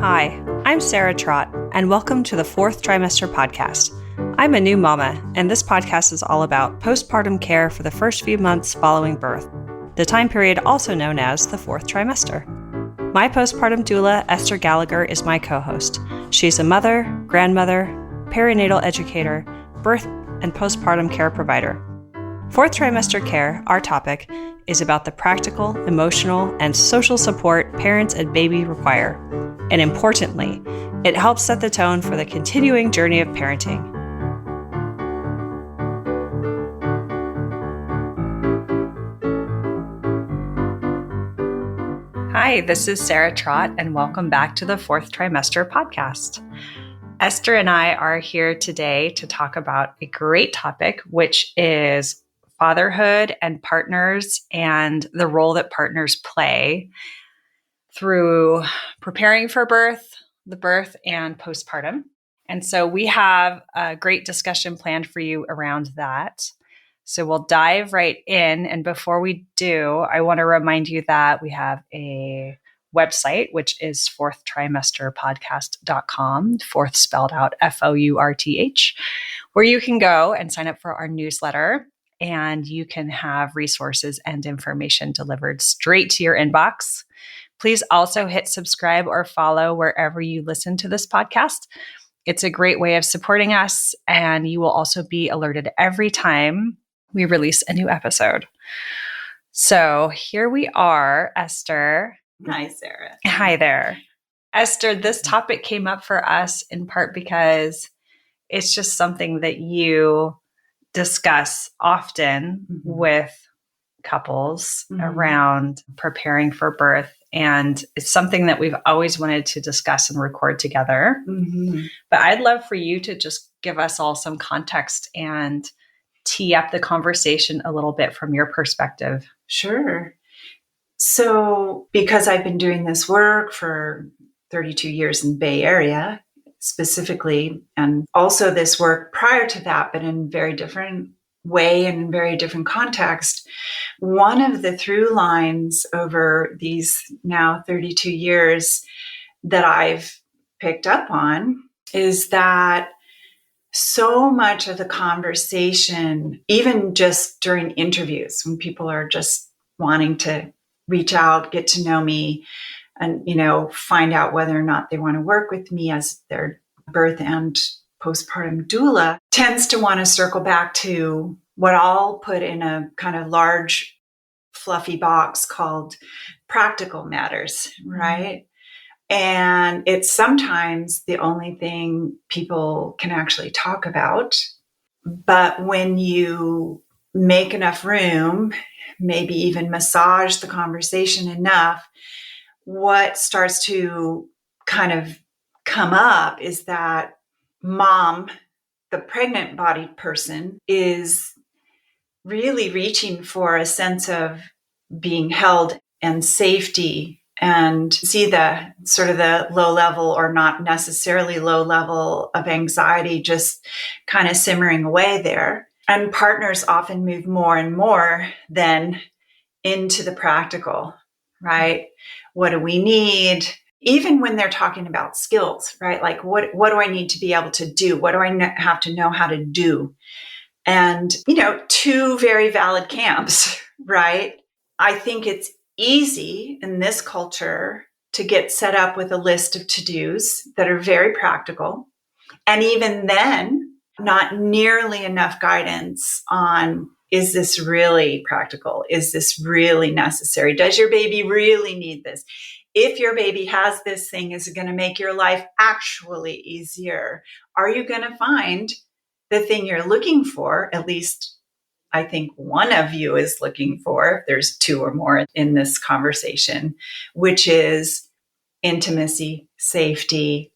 Hi, I'm Sarah Trott, and welcome to the Fourth Trimester podcast. I'm a new mama, and this podcast is all about postpartum care for the first few months following birth, the time period also known as the fourth trimester. My postpartum doula, Esther Gallagher, is my co-host. She's a mother, grandmother, perinatal educator, birth and postpartum care provider. Fourth trimester care, our topic, is about the practical, emotional, and social support parents and baby require. And importantly, it helps set the tone for the continuing journey of parenting. Hi, this is Sarah Trott, and welcome back to the Fourth Trimester podcast. Esther and I are here today to talk about a great topic, which is fatherhood and partners and the role that partners play through preparing for birth, the birth, and postpartum. And so we have a great discussion planned for you around that. So we'll dive right in. And before we do, I want to remind you that we have a website, which is fourthtrimesterpodcast.com, fourth spelled out FOURTH, where you can go and sign up for our newsletter. And you can have resources and information delivered straight to your inbox. Please also hit subscribe or follow wherever you listen to this podcast. It's a great way of supporting us, and you will also be alerted every time we release a new episode. So here we are, Esther. Hi, Sarah. Hi there. Esther, this topic came up for us in part because it's just something that you discuss often with couples around preparing for birth. And it's something that we've always wanted to discuss and record together. But I'd love for you to just give us all some context and tee up the conversation a little bit from your perspective. Sure. So because I've been doing this work for 32 years in the Bay Area, specifically, and also this work prior to that, but in very different way and in very different context, one of the through lines over these now 32 years that I've picked up on is that so much of the conversation, even just during interviews, when people are just wanting to reach out, get to know me, and, find out whether or not they want to work with me as their birth and postpartum doula, tends to want to circle back to what I'll put in a kind of large, fluffy box called practical matters, right? And it's sometimes the only thing people can actually talk about. But when you make enough room, maybe even massage the conversation enough, what starts to kind of come up is that mom, the pregnant bodied person, is really reaching for a sense of being held and safety, and see the sort of the low level, or not necessarily low level, of anxiety just kind of simmering away there. And partners often move more and more then into the practical, right? What do we need? Even when they're talking about skills, right? Like what do I need to be able to do? What do I have to know how to do? And, two very valid camps, right? I think it's easy in this culture to get set up with a list of to-dos that are very practical. And even then, not nearly enough guidance on, is this really practical? Is this really necessary? Does your baby really need this? If your baby has this thing, is it going to make your life actually easier? Are you going to find the thing you're looking for? At least I think one of you is looking for, if there's two or more in this conversation, which is intimacy, safety,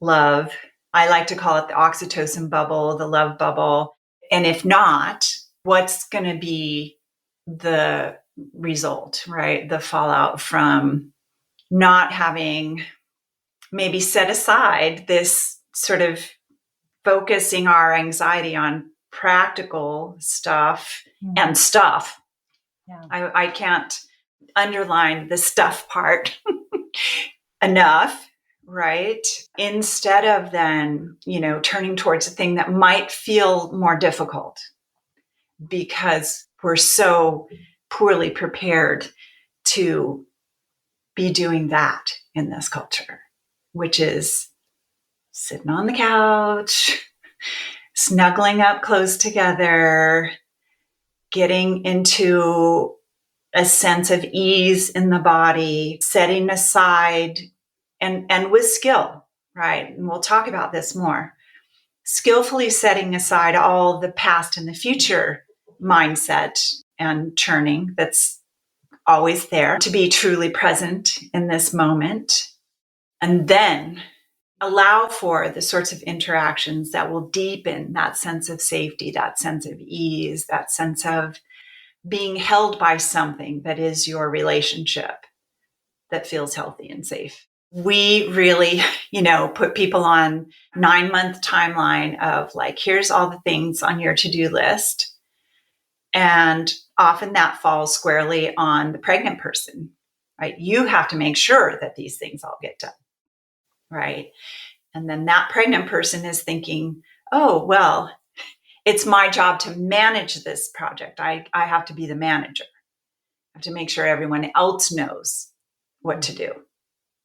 love. I like to call it the oxytocin bubble, the love bubble. And if not, what's going to be the result, right? The fallout from not having maybe set aside this sort of focusing our anxiety on practical stuff and stuff. Yeah. I can't underline the stuff part enough. right? Instead of then, turning towards a thing that might feel more difficult because we're so poorly prepared to be doing that in this culture, which is sitting on the couch, snuggling up close together, getting into a sense of ease in the body, setting aside and with skill, right? And we'll talk about this more. Skillfully setting aside all the past and the future mindset and churning that's always there to be truly present in this moment. And then allow for the sorts of interactions that will deepen that sense of safety, that sense of ease, that sense of being held by something that is your relationship that feels healthy and safe. We really, put people on 9-month timeline of like, here's all the things on your to-do list. And often that falls squarely on the pregnant person, right? You have to make sure that these things all get done, right? And then that pregnant person is thinking, oh, well, it's my job to manage this project. I have to be the manager. I have to make sure everyone else knows what to do.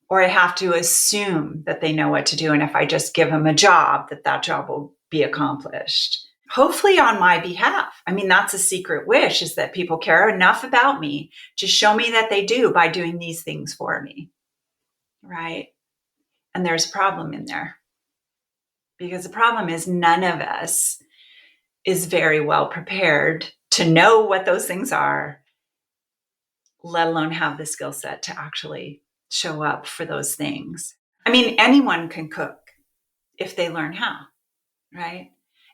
Or I have to assume that they know what to do. And if I just give them a job, that job will be accomplished. Hopefully on my behalf. I mean, that's a secret wish, is that people care enough about me to show me that they do by doing these things for me, right? And there's a problem in there. Because the problem is none of us is very well prepared to know what those things are, let alone have the skill set to actually show up for those things. I mean, anyone can cook if they learn how, right?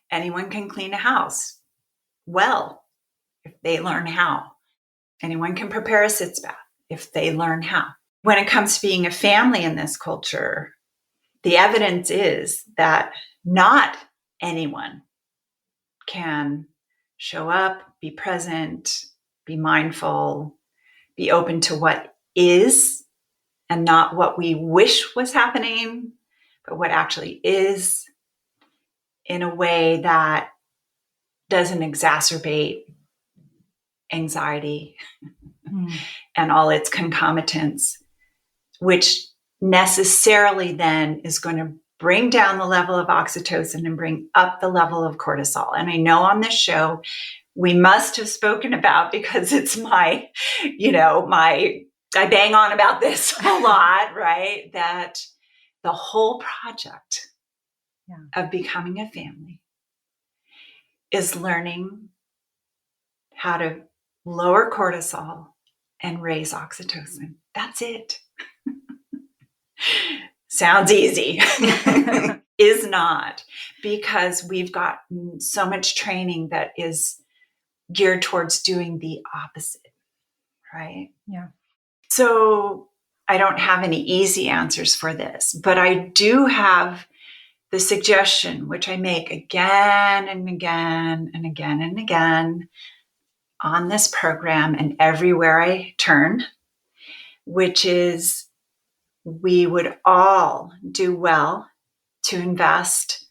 Anyone can clean a house well if they learn how. Anyone can prepare a sitz bath if they learn how. When it comes to being a family in this culture, the evidence is that not anyone can show up, be present, be mindful, be open to what is and not what we wish was happening, but what actually is, in a way that doesn't exacerbate anxiety and all its concomitants, which necessarily then is going to bring down the level of oxytocin and bring up the level of cortisol. And I know on this show, we must have spoken about, because it's I bang on about this a lot, right? That the whole project of becoming a family is learning how to lower cortisol and raise oxytocin. That's it. Sounds easy. Is not, because we've got so much training that is geared towards doing the opposite, right? Yeah. So I don't have any easy answers for this, but I do have the suggestion, which I make again and again and again and again on this program and everywhere I turn, which is we would all do well to invest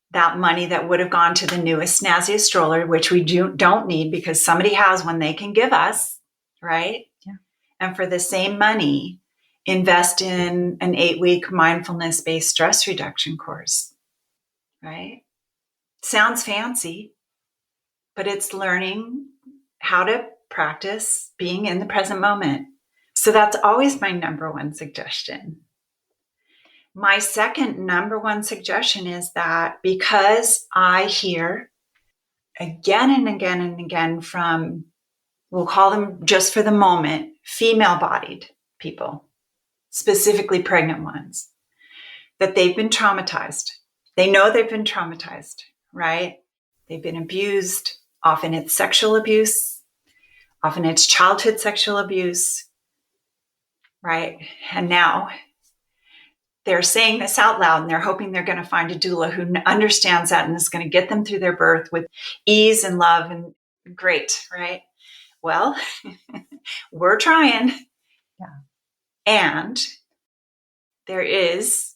that money that would have gone to the newest, snazziest stroller, which we don't need because somebody has one they can give us, right? Yeah. And for the same money, invest in an 8-week mindfulness-based stress reduction course, right? Sounds fancy, but it's learning how to practice being in the present moment. So that's always my number one suggestion. My second number one suggestion is that because I hear again and again and again from, we'll call them just for the moment, female-bodied people, specifically pregnant ones, that they've been traumatized. They know they've been traumatized, right? They've been abused. Often it's sexual abuse. Often it's childhood sexual abuse, right? And now they're saying this out loud and they're hoping they're going to find a doula who understands that and is going to get them through their birth with ease and love and great, right? Well, we're trying. Yeah. And there is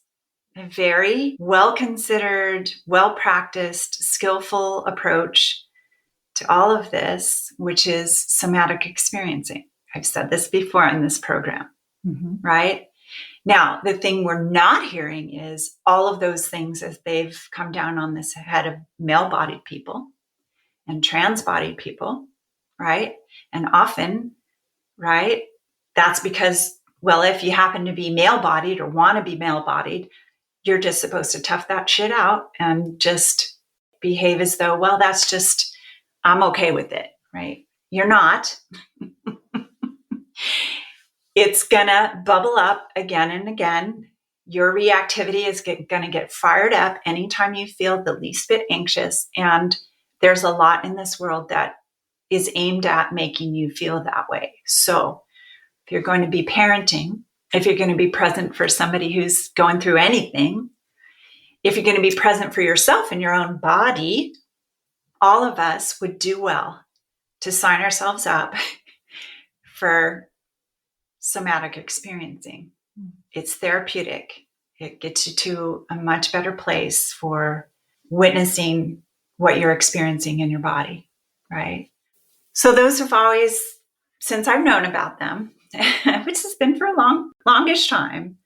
a very well-considered, well-practiced, skillful approach to all of this, which is somatic experiencing. I've said this before in this program, right? Now, the thing we're not hearing is all of those things as they've come down on this head of male-bodied people and trans-bodied people, right? And often, right, that's because, well, if you happen to be male-bodied or want to be male-bodied, you're just supposed to tough that shit out and just behave as though, well, that's just, I'm okay with it, right? You're not. It's going to bubble up again and again. Your reactivity is going to get fired up anytime you feel the least bit anxious. And there's a lot in this world that is aimed at making you feel that way. So if you're going to be parenting, if you're going to be present for somebody who's going through anything, if you're going to be present for yourself in your own body, all of us would do well to sign ourselves up for somatic experiencing. It's therapeutic. It gets you to a much better place for witnessing what you're experiencing in your body, right? So those have always, since I've known about them, which has been for a longish time,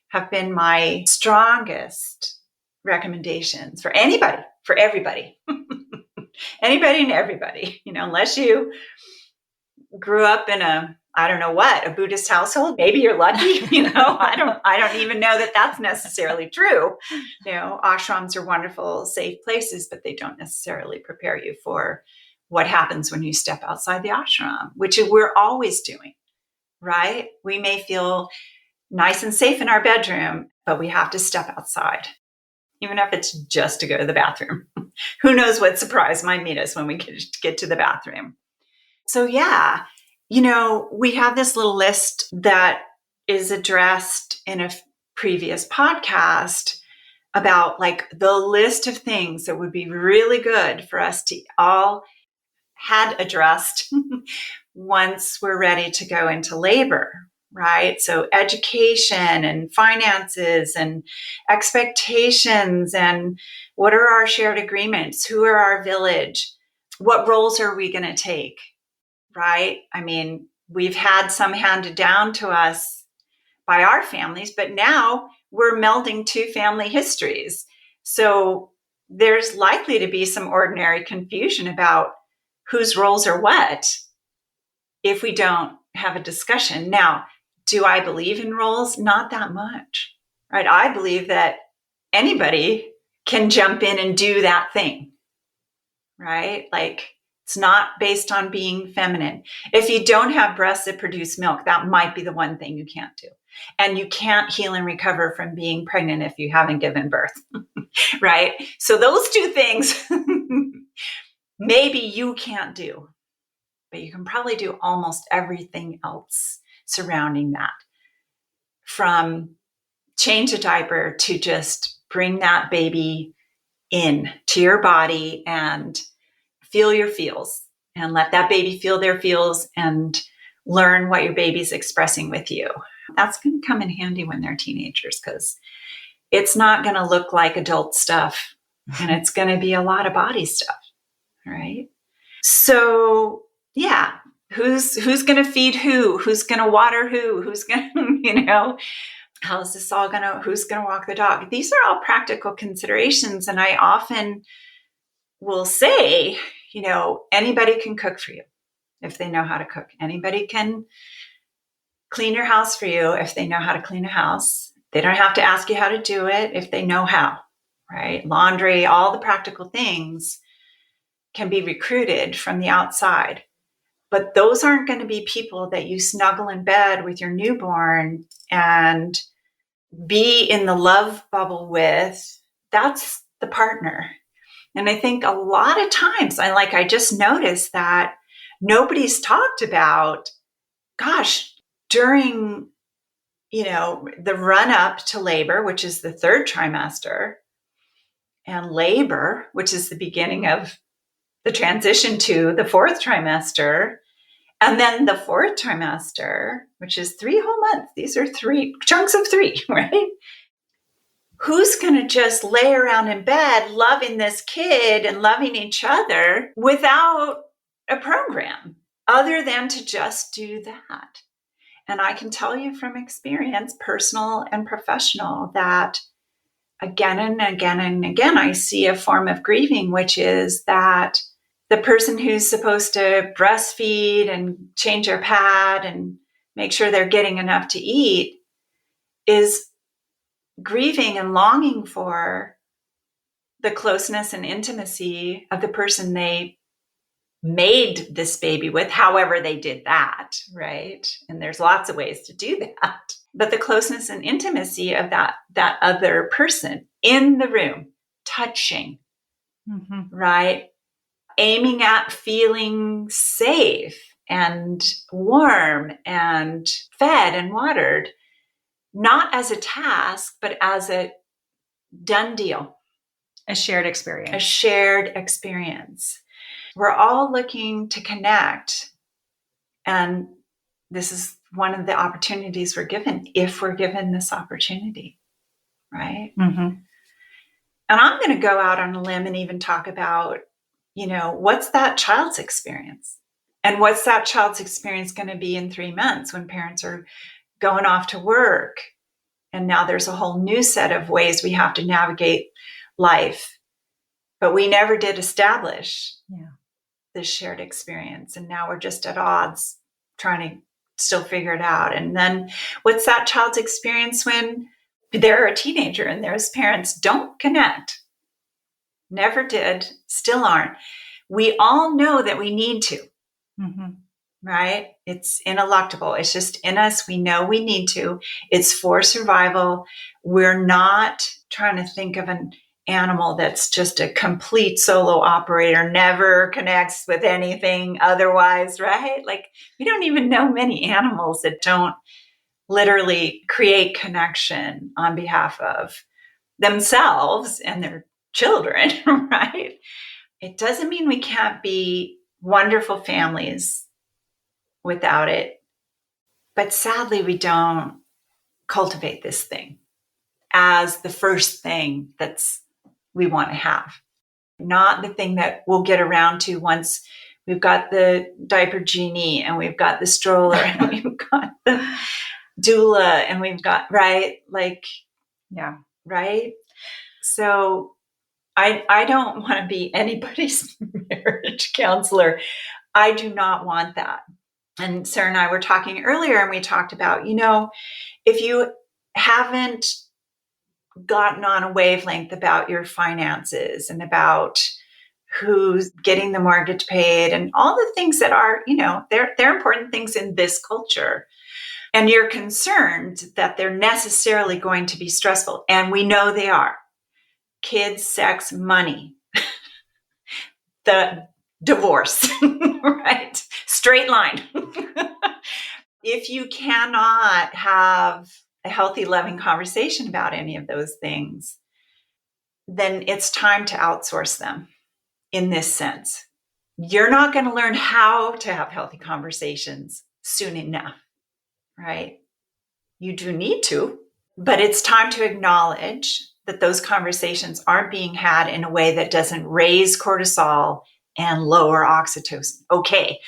have been my strongest recommendations for anybody, for everybody, anybody and everybody, unless you grew up in a Buddhist household. Maybe you're lucky, I don't even know that that's necessarily true. Ashrams are wonderful, safe places, but they don't necessarily prepare you for what happens when you step outside the ashram, which we're always doing, right? We may feel nice and safe in our bedroom, but we have to step outside, even if it's just to go to the bathroom. Who knows what surprise might meet us when we get to the bathroom. So yeah, we have this little list that is addressed in a previous podcast about like the list of things that would be really good for us to all had addressed once we're ready to go into labor, right? So education and finances and expectations and what are our shared agreements? Who are our village? What roles are we going to take? Right? I mean, we've had some handed down to us by our families, but now we're melding two family histories. So there's likely to be some ordinary confusion about whose roles are what if we don't have a discussion. Now, do I believe in roles? Not that much, right? I believe that anybody can jump in and do that thing, right? Like, it's not based on being feminine. If you don't have breasts that produce milk, that might be the one thing you can't do. And you can't heal and recover from being pregnant if you haven't given birth, right? So those two things, maybe you can't do, but you can probably do almost everything else surrounding that. From change a diaper to just bring that baby in to your body and feel your feels and let that baby feel their feels and learn what your baby's expressing with you. That's going to come in handy when they're teenagers because it's not going to look like adult stuff and it's going to be a lot of body stuff, right? So yeah, who's going to feed who? Who's going to water who? Who's going to, how's this all going to, who's going to walk the dog? These are all practical considerations. And I often will say, anybody can cook for you if they know how to cook. Anybody can clean your house for you if they know how to clean a house. They don't have to ask you how to do it if they know how, right? Laundry, all the practical things can be recruited from the outside. But those aren't going to be people that you snuggle in bed with your newborn and be in the love bubble with. That's the partner. And I think a lot of times, I just noticed that nobody's talked about, gosh, during, the run up to labor, which is the third trimester, and labor, which is the beginning of the transition to the fourth trimester, And then the fourth trimester, which is 3 whole months, these are 3 chunks of 3, right? Who's going to just lay around in bed loving this kid and loving each other without a program other than to just do that? And I can tell you from experience, personal and professional, that again and again and again, I see a form of grieving, which is that the person who's supposed to breastfeed and change their pad and make sure they're getting enough to eat is grieving and longing for the closeness and intimacy of the person they made this baby with, however they did that, right? And there's lots of ways to do that. But the closeness and intimacy of that other person in the room, touching, right? Aiming at feeling safe and warm and fed and watered, not as a task, but as a done deal. A shared experience. A shared experience. We're all looking to connect. And this is one of the opportunities we're given, if we're given this opportunity, right? And I'm going to go out on a limb and even talk about, what's that child's experience? And what's that child's experience going to be in 3 months when parents are going off to work? And now there's a whole new set of ways we have to navigate life. But we never did establish this shared experience. And now we're just at odds trying to still figure it out. And then what's that child's experience when they're a teenager and those parents don't connect? Never did, still aren't. We all know that we need to, right? It's ineluctable. It's just in us. We know we need to. It's for survival. We're not trying to think of an animal that's just a complete solo operator, never connects with anything otherwise, right? Like, we don't even know many animals that don't literally create connection on behalf of themselves and their children, right? It doesn't mean we can't be wonderful families without it. But sadly, we don't cultivate this thing as the first thing we want to have. Not the thing that we'll get around to once we've got the diaper genie and we've got the stroller and we've got the doula and we've got, right? Like, right? So I don't want to be anybody's marriage counselor. I do not want that. And Sarah and I were talking earlier and we talked about, if you haven't gotten on a wavelength about your finances and about who's getting the mortgage paid and all the things that are, they're important things in this culture. And you're concerned that they're necessarily going to be stressful. And we know they are. Kids, sex, money, the divorce, right? Straight line. If you cannot have a healthy, loving conversation about any of those things, then it's time to outsource them in this sense. You're not going to learn how to have healthy conversations soon enough, right? You do need to, but it's time to acknowledge that those conversations aren't being had in a way that doesn't raise cortisol and lower oxytocin. Okay,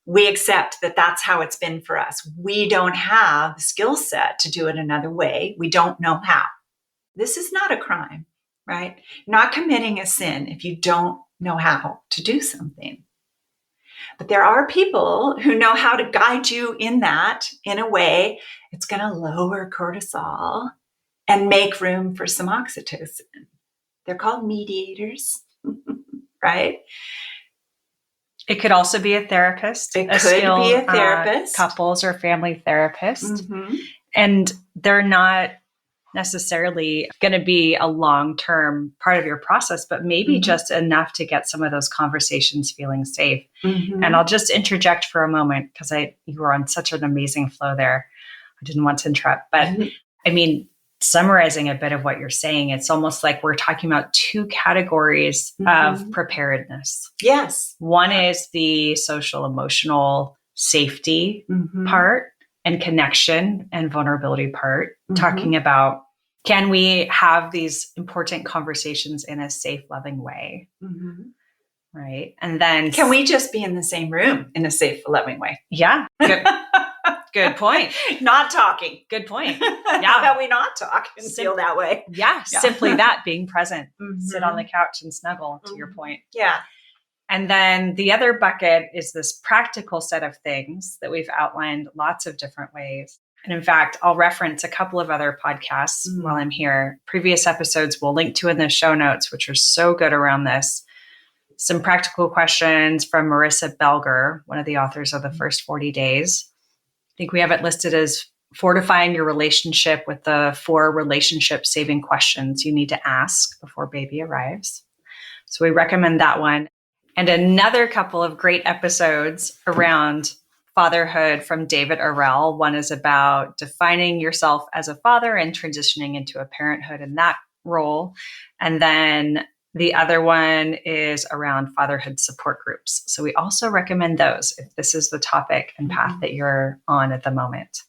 we accept that that's how it's been for us. We don't have the skill set to do it another way. We don't know how. This is not a crime, right? Not committing a sin if you don't know how to do something. But there are people who know how to guide you in that in a way it's going to lower cortisol and make room for some oxytocin. They're called mediators, right? It could also be a therapist. It could be a therapist. Couples or family therapist. And they're not necessarily going to be a long-term part of your process, but maybe just enough to get some of those conversations feeling safe. And I'll just interject for a moment because you were on such an amazing flow there. I didn't want to interrupt, but I mean, summarizing a bit of what you're saying, it's almost like we're talking about 2 categories of preparedness. Yes. One is the social emotional safety part and connection and vulnerability part, talking about, can we have these important conversations in a safe, loving way? Right. And then can we just be in the same room in a safe, loving way? Yeah. Good point. Not talking. Good point. Yeah. How about we not talk and feel that way? Yeah. Simply that, being present, sit on the couch and snuggle, to your point. Yeah. And then the other bucket is this practical set of things that we've outlined lots of different ways. And in fact, I'll reference a couple of other podcasts while I'm here. Previous episodes we'll link to in the show notes, which are so good around this. Some practical questions from Marissa Belger, one of the authors of The First 40 Days. I think we have it listed as fortifying your relationship with the 4 relationship-saving questions you need to ask before baby arrives. So we recommend that one. And another couple of great episodes around fatherhood from David Arell. One is about defining yourself as a father and transitioning into a parenthood in that role. And then the other one is around fatherhood support groups. So we also recommend those if this is the topic and path that you're on at the moment.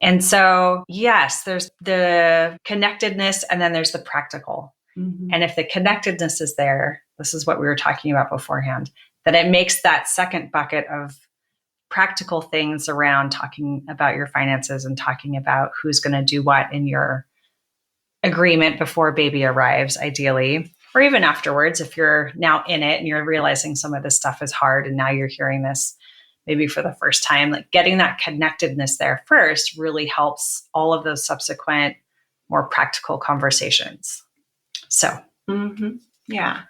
And so, yes, there's the connectedness and then there's the practical. And if the connectedness is there, this is what we were talking about beforehand, that it makes that second bucket of practical things around talking about your finances and talking about who's going to do what in your agreement before baby arrives, ideally, or even afterwards, if you're now in it and you're realizing some of this stuff is hard and now you're hearing this maybe for the first time, like getting that connectedness there first really helps all of those subsequent more practical conversations. So, yeah.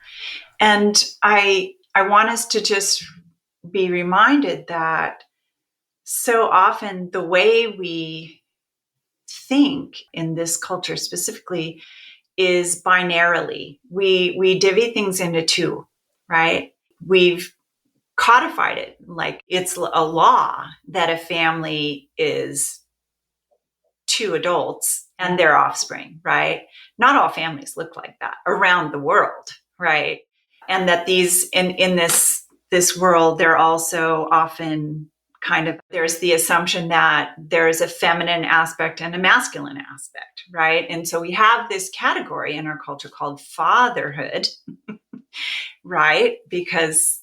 And I want us to just be reminded that so often the way we think in this culture specifically is binarily. We divvy things into 2, right? We've codified it like it's a law that a family is 2 adults and their offspring, right? Not all families look like that around the world, right? And that these in this world, they're also often kind of, there's the assumption that there's a feminine aspect and a masculine aspect, right? And so we have this category in our culture called fatherhood, right? Because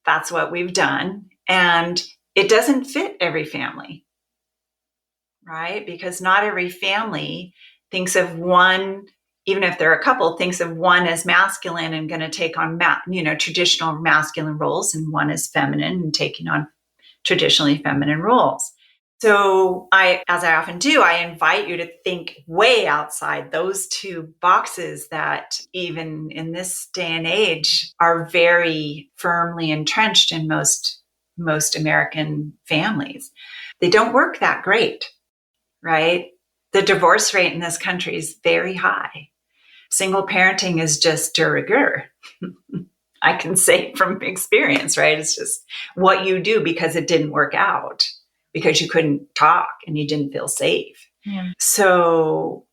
that's what we've done. And it doesn't fit every family, right? Because not every family thinks of one, even if they're a couple, thinks of one as masculine and going to take on, traditional masculine roles, and one as feminine and taking on traditionally feminine roles. So as I often do, I invite you to think way outside those 2 boxes that even in this day and age are very firmly entrenched in most American families. They don't work that great, right? The divorce rate in this country is very high. Single parenting is just de rigueur. I can say from experience, right? It's just what you do because it didn't work out, because you couldn't talk and you didn't feel safe. Yeah. So,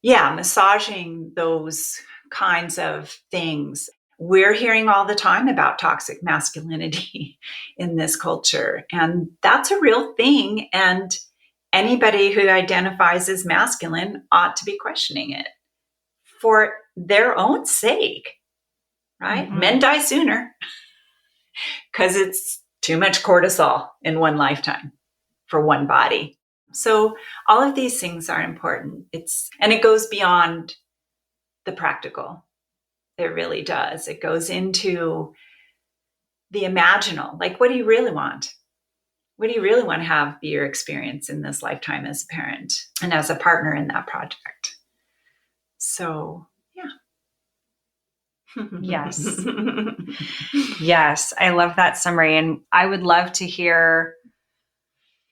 yeah, massaging those kinds of things. We're hearing all the time about toxic masculinity in this culture, and that's a real thing. And anybody who identifies as masculine ought to be questioning it for their own sake, right? Men die sooner because it's too much cortisol in one lifetime for one body. So all of these things are important. And it goes beyond the practical. It really does. It goes into the imaginal. Like, what do you really want? What do you really want to have be your experience in this lifetime as a parent and as a partner in that project? So, yeah. Yes. Yes. I love that summary. And I would love to hear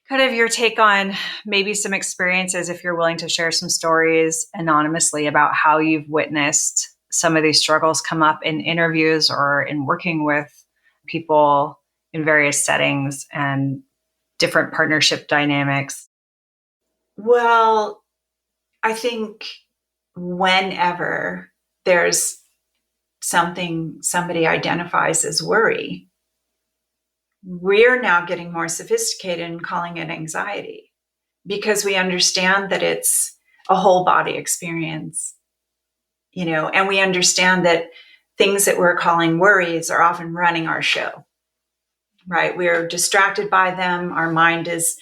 kind of your take on maybe some experiences, if you're willing to share some stories anonymously about how you've witnessed some of these struggles come up in interviews or in working with people in various settings and different partnership dynamics. Well, I think whenever there's something somebody identifies as worry, We're now getting more sophisticated in calling it anxiety because we understand that it's a whole body experience, and we understand that things that we're calling worries are often running our show, right? We're distracted by them. Our mind is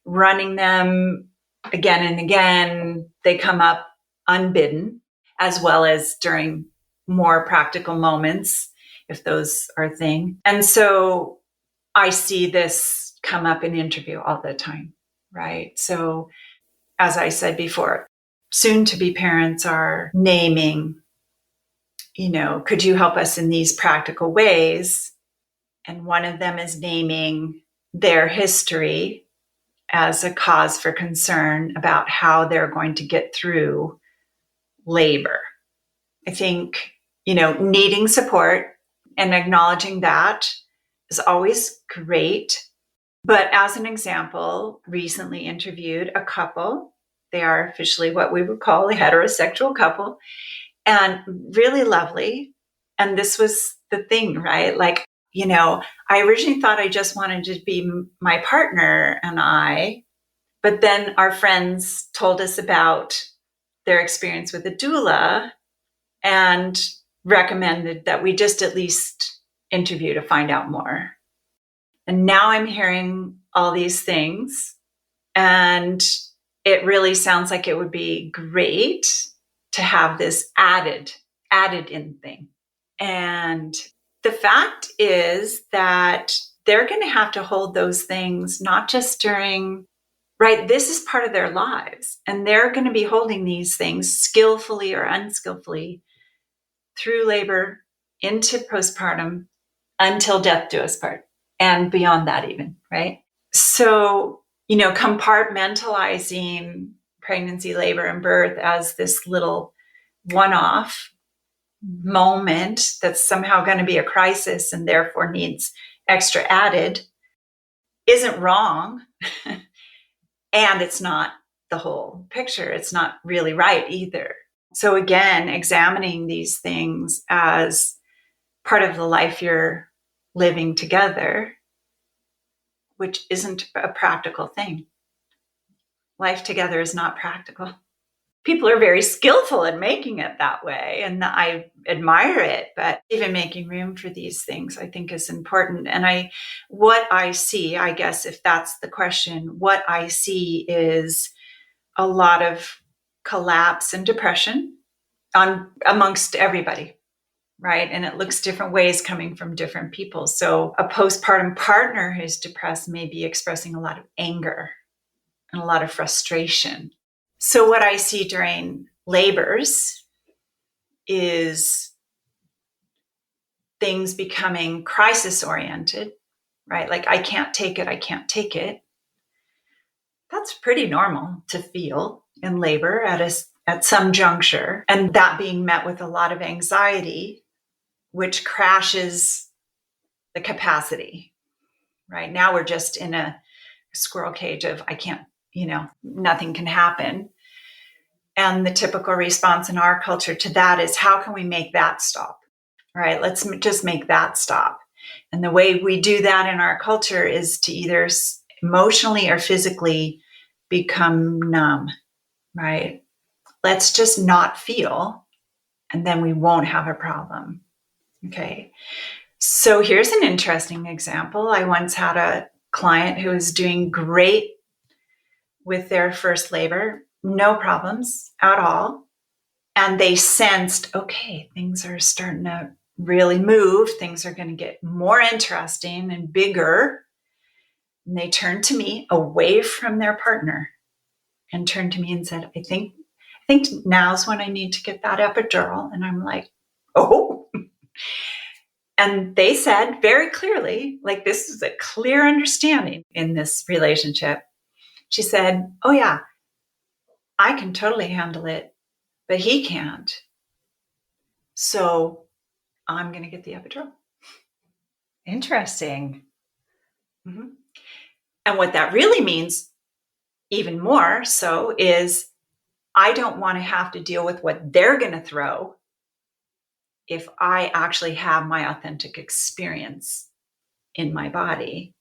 running them again and again. They come up unbidden, as well as during more practical moments, if those are a thing. And so I see this come up in interview all the time, right? So as I said before, soon to be parents are naming, could you help us in these practical ways? And one of them is naming their history as a cause for concern about how they're going to get through labor. I think, needing support and acknowledging that is always great. But as an example, recently interviewed a couple. They are officially what we would call a heterosexual couple, and really lovely. And this was the thing, right? Like, I originally thought I just wanted to be my partner and I, but then our friends told us about their experience with a doula and recommended that we just at least interview to find out more. And now I'm hearing all these things, and it really sounds like it would be great to have this added in thing. And the fact is that they're going to have to hold those things, not just during, right? This is part of their lives. And they're going to be holding these things skillfully or unskillfully through labor into postpartum until death do us part, and beyond that even, right? So, compartmentalizing pregnancy, labor, and birth as this little one-off moment that's somehow going to be a crisis and therefore needs extra added isn't wrong. And it's not the whole picture. It's not really right either. So again, examining these things as part of the life you're living together, which isn't a practical thing. Life together is not practical. People are very skillful at making it that way, and I admire it, but even making room for these things I think is important. And what I see, I guess if that's the question, what I see is a lot of collapse and depression amongst everybody, right? And it looks different ways coming from different people. So a postpartum partner who's depressed may be expressing a lot of anger and a lot of frustration. So what I see during labors is things becoming crisis oriented, right? Like, I can't take it. I can't take it. That's pretty normal to feel in labor at some juncture. And that being met with a lot of anxiety, which crashes the capacity, right? Now we're just in a squirrel cage of, I can't, nothing can happen. And the typical response in our culture to that is, how can we make that stop? Right? Let's just make that stop. And the way we do that in our culture is to either emotionally or physically become numb, right? Let's just not feel, and then we won't have a problem. Okay. So here's an interesting example. I once had a client who was doing great with their first labor, no problems at all. And they sensed, okay, things are starting to really move. Things are going to get more interesting and bigger. And they turned to me away from their partner and turned to me and said, I think now's when I need to get that epidural. And I'm like, oh. And they said very clearly, like, this is a clear understanding in this relationship. She said, oh yeah, I can totally handle it, but he can't. So I'm going to get the epidural. Interesting. Mm-hmm. And what that really means, even more so, is I don't want to have to deal with what they're going to throw if I actually have my authentic experience in my body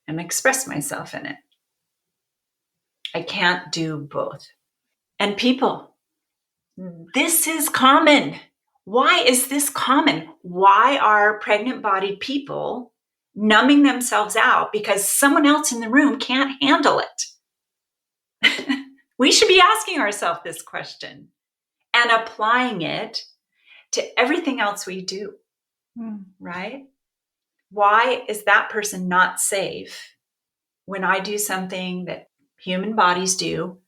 and express myself in it. I can't do both. And people, this is common. Why is this common? Why are pregnant-bodied people numbing themselves out because someone else in the room can't handle it? We should be asking ourselves this question and applying it to everything else we do, right? Why is that person not safe when I do something that human bodies do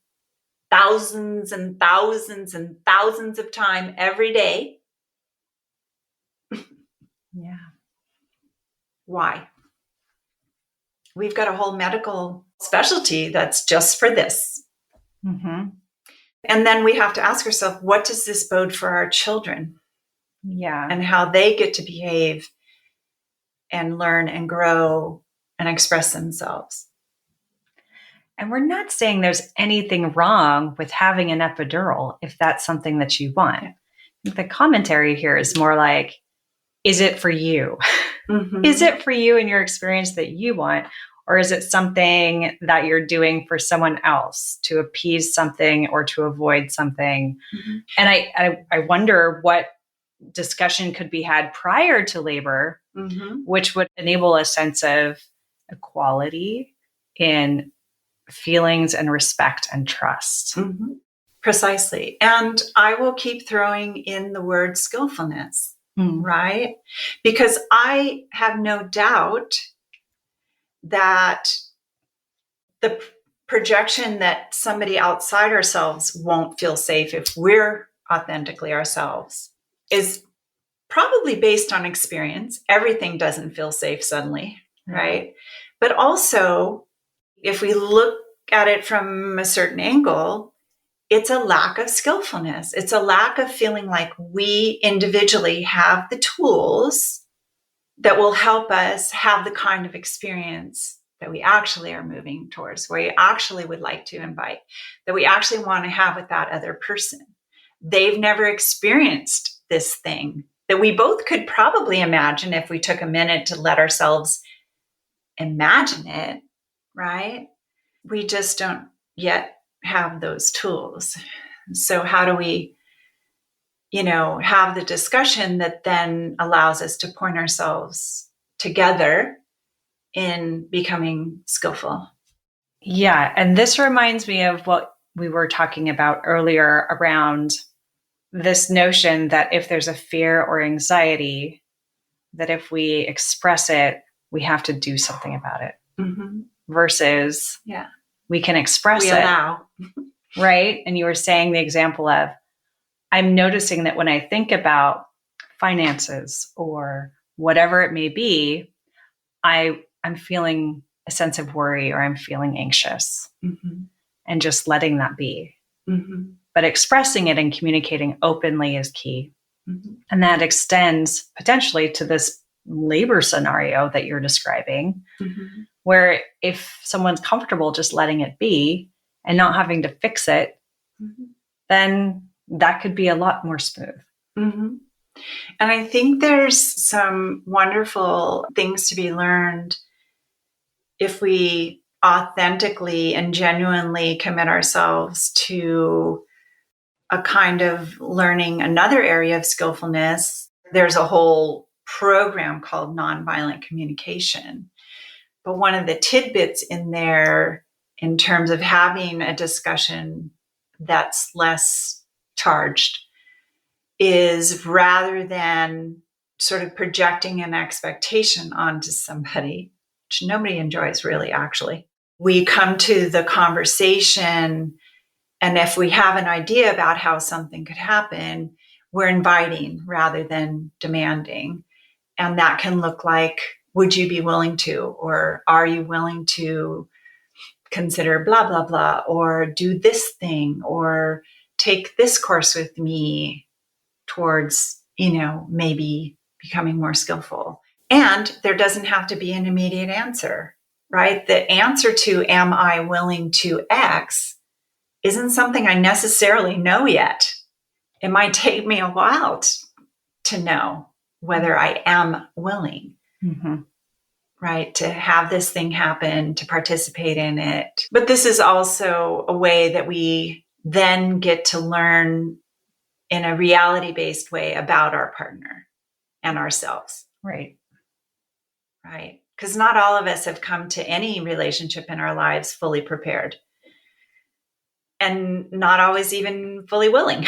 thousands and thousands and thousands of times every day? Yeah. Why? We've got a whole medical specialty that's just for this. Mm-hmm. And then we have to ask ourselves, what does this bode for our children? Yeah. And how they get to behave and learn and grow and express themselves. And we're not saying there's anything wrong with having an epidural if that's something that you want. I think the commentary here is more like, is it for you? Mm-hmm. Is it for you and your experience that you want? Or is it something that you're doing for someone else to appease something or to avoid something? Mm-hmm. And I wonder what discussion could be had prior to labor, Mm-hmm. which would enable a sense of equality in feelings and respect and trust. Mm-hmm. Precisely. And I will keep throwing in the word skillfulness, right? Because I have no doubt that the projection that somebody outside ourselves won't feel safe if we're authentically ourselves is probably based on experience. Everything doesn't feel safe suddenly, right? But also, if we look at it from a certain angle, it's a lack of skillfulness. It's a lack of feeling like we individually have the tools that will help us have the kind of experience that we actually are moving towards, where we actually would like to invite, that we actually want to have with that other person. They've never experienced this thing that we both could probably imagine if we took a minute to let ourselves imagine it, right? We just don't yet have those tools. So how do we, have the discussion that then allows us to point ourselves together in becoming skillful? Yeah. And this reminds me of what we were talking about earlier around this notion that if there's a fear or anxiety, that if we express it, we have to do something about it. Mm-hmm. Versus we can express we it. Allow. Right? And you were saying the example of, I'm noticing that when I think about finances or whatever it may be, I'm feeling a sense of worry or I'm feeling anxious, and just letting that be. Mm-hmm. But expressing it and communicating openly is key. Mm-hmm. And that extends potentially to this labor scenario that you're describing, where if someone's comfortable just letting it be and not having to fix it, then that could be a lot more smooth. Mm-hmm. And I think there's some wonderful things to be learned if we authentically and genuinely commit ourselves to a kind of learning another area of skillfulness. There's a whole program called nonviolent communication. But one of the tidbits in there, in terms of having a discussion that's less charged, is rather than sort of projecting an expectation onto somebody, which nobody enjoys really, actually, we come to the conversation, and if we have an idea about how something could happen, we're inviting rather than demanding. And that can look like, would you be willing to, or are you willing to consider blah, blah, blah, or do this thing, or take this course with me towards, maybe becoming more skillful. And there doesn't have to be an immediate answer, right? The answer to, am I willing to X, isn't something I necessarily know yet. It might take me a while to know whether I am willing. right? To have this thing happen, to participate in it. But this is also a way that we then get to learn in a reality-based way about our partner and ourselves. Right. Right. Because not all of us have come to any relationship in our lives fully prepared. And not always even fully willing,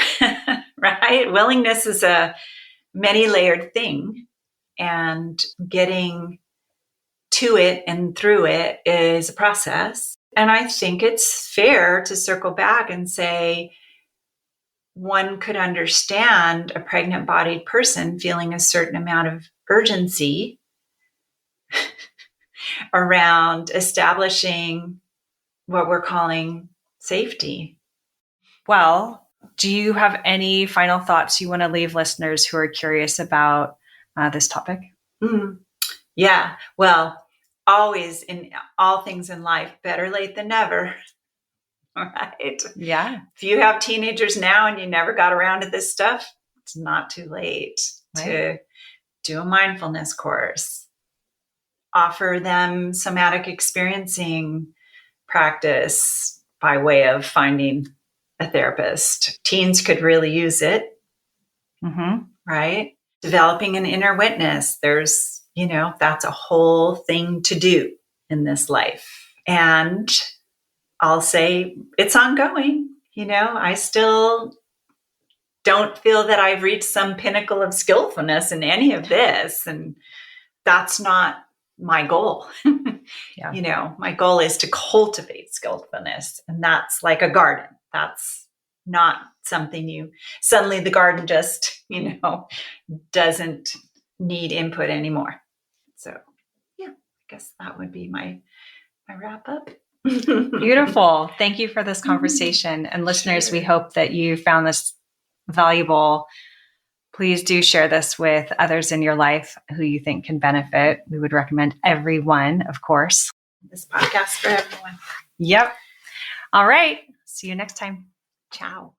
right? Willingness is a many-layered thing. And getting to it and through it is a process. And I think it's fair to circle back and say, one could understand a pregnant-bodied person feeling a certain amount of urgency around establishing what we're calling safety. Well, do you have any final thoughts you want to leave listeners who are curious about this topic? Yeah. Well, always in all things in life, better late than never. Right? Yeah. If you have teenagers now and you never got around to this stuff, it's not too late to do a mindfulness course. Offer them somatic experiencing practice by way of finding a therapist. Teens could really use it, right? Developing an inner witness. There's, that's a whole thing to do in this life. And I'll say it's ongoing. I still don't feel that I've reached some pinnacle of skillfulness in any of this. And that's not my goal. Yeah. My goal is to cultivate skillfulness. And that's like a garden. That's not something suddenly the garden just, doesn't need input anymore. So yeah, I guess that would be my wrap up. Beautiful. Thank you for this conversation. And listeners, we hope that you found this valuable. Please do share this with others in your life who you think can benefit. We would recommend everyone, of course. This podcast for everyone. Yep. All right. See you next time. Ciao.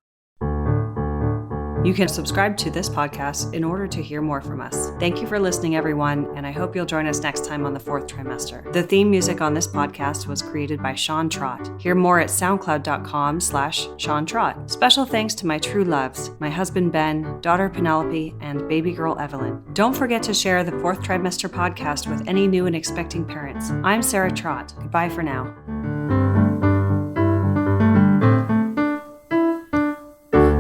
You can subscribe to this podcast in order to hear more from us. Thank you for listening, everyone, and I hope you'll join us next time on the fourth trimester. The theme music on this podcast was created by Sean Trott. Hear more at soundcloud.com/Sean Trott. Special thanks to my true loves, my husband Ben, daughter Penelope, and baby girl Evelyn. Don't forget to share the fourth trimester podcast with any new and expecting parents. I'm Sarah Trott. Goodbye for now.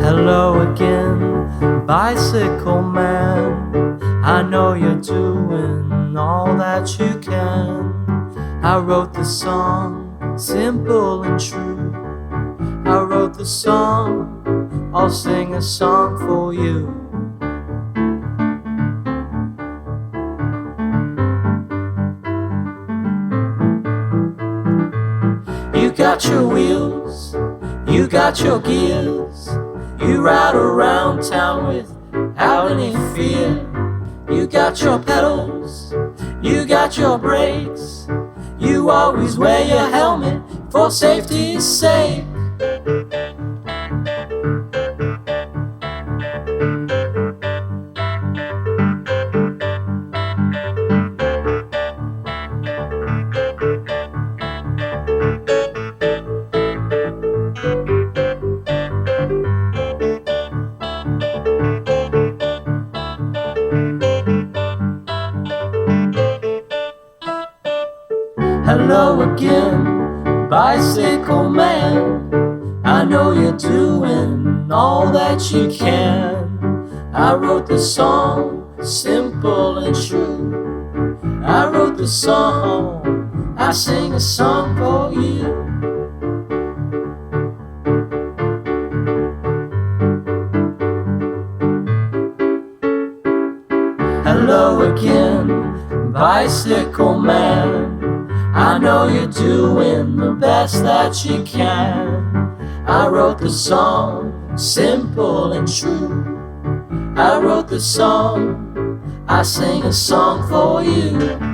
Hello again, bicycle man. I know you're doing all that you can. I wrote the song, simple and true. I wrote the song, I'll sing a song for you. You got your wheels, you got your gears. You ride around town without any fear. You got your pedals, you got your brakes. You always wear your helmet for safety's sake. Hello again, bicycle man. I know you're doing all that you can. I wrote the song, simple and true. I wrote the song, I sing a song for you. Hello again, bicycle man. I know you're doing the best that you can. I wrote the song, simple and true. I wrote the song, I sing a song for you.